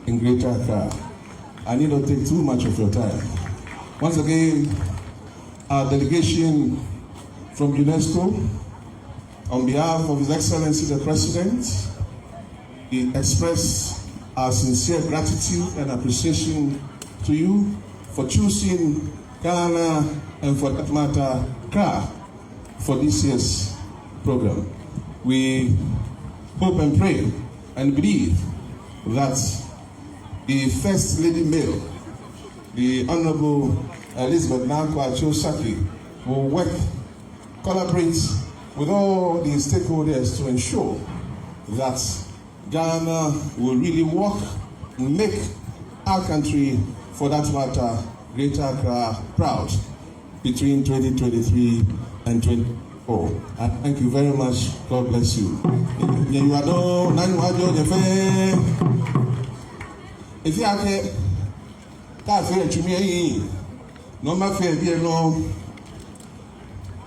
in Greater Accra. I need not take too much of your time. Once again, our delegation from UNESCO, on behalf of His Excellency the President, we express our sincere gratitude and appreciation to you for choosing Ghana and, for that matter, Accra for this year's program. We hope and pray and believe that the First Lady Mayor, the Honorable Elizabeth Tackie, will collaborate with all the stakeholders to ensure that Ghana will really work and make our country, for that matter, Greater Accra, proud between 2023 and 2024. I thank you very much. God bless you. If you have that fair to me, no matter if you know,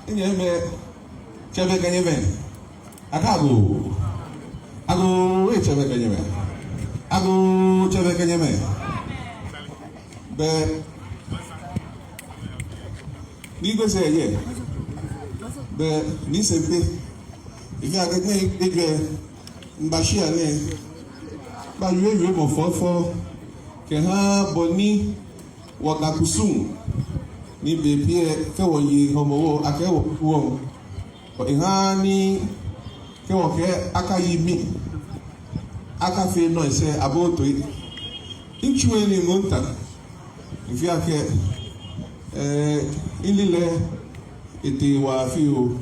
in your I go wait a minute. I go to the Kanyame. But you go say, yeah. But this is if you are getting big Bashir, but you will for Keha Boni Wakakusum. Ni baby, Kawaii, Homo, Akawo, or Ihani. Akayimi Akafe no say about it. Inchueni monta. If you are ilile iti wa fiu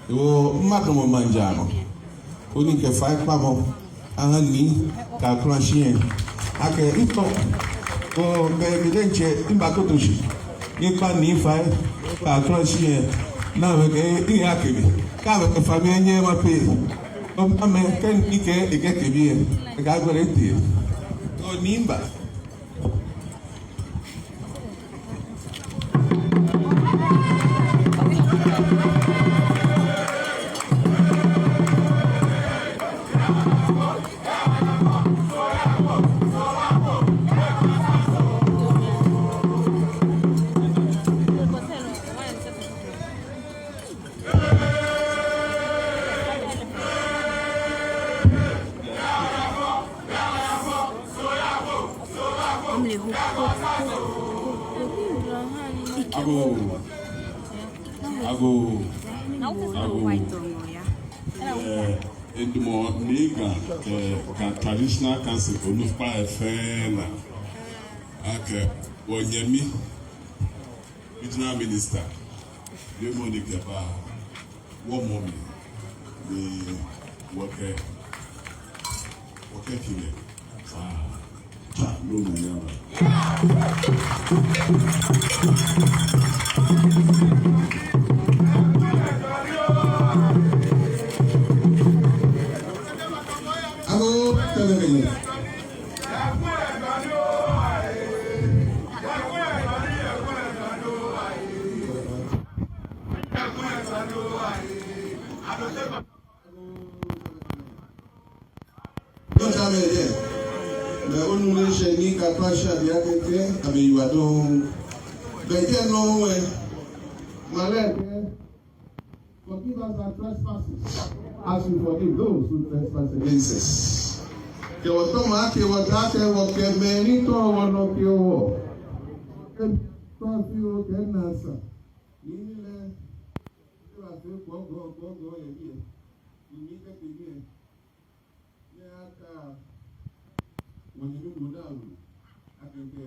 yo madomo manjano. Oni ke fa pamo ahani ka crashien. Ake ito o be denche imbato toshi. Nipa ni fa ka crashien. Na we ke iakebe. Come if I mean, you are paid. American, you get to be a guy for it. Oh, Nimba. Traditional council for no fire fan. Okay, when Yemi, regional minister, you money about 1 moment. The worker, killer. No, forgive us our trespasses, as we forgive those who trespass against us. Que o toma que o trate o que merito o no que o que confio que nasa. Nile eu a ver go e Nika TV. Ya ka when you do Odaawulu akeke.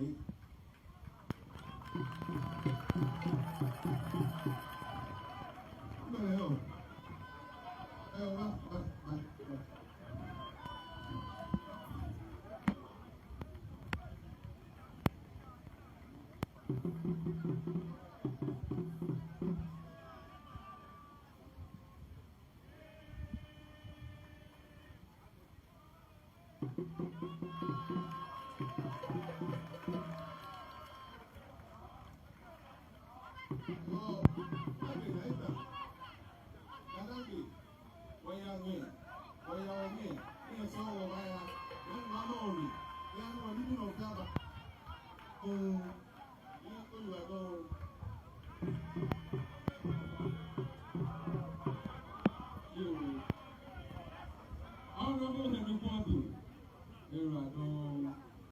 Honorable Henry Quartey,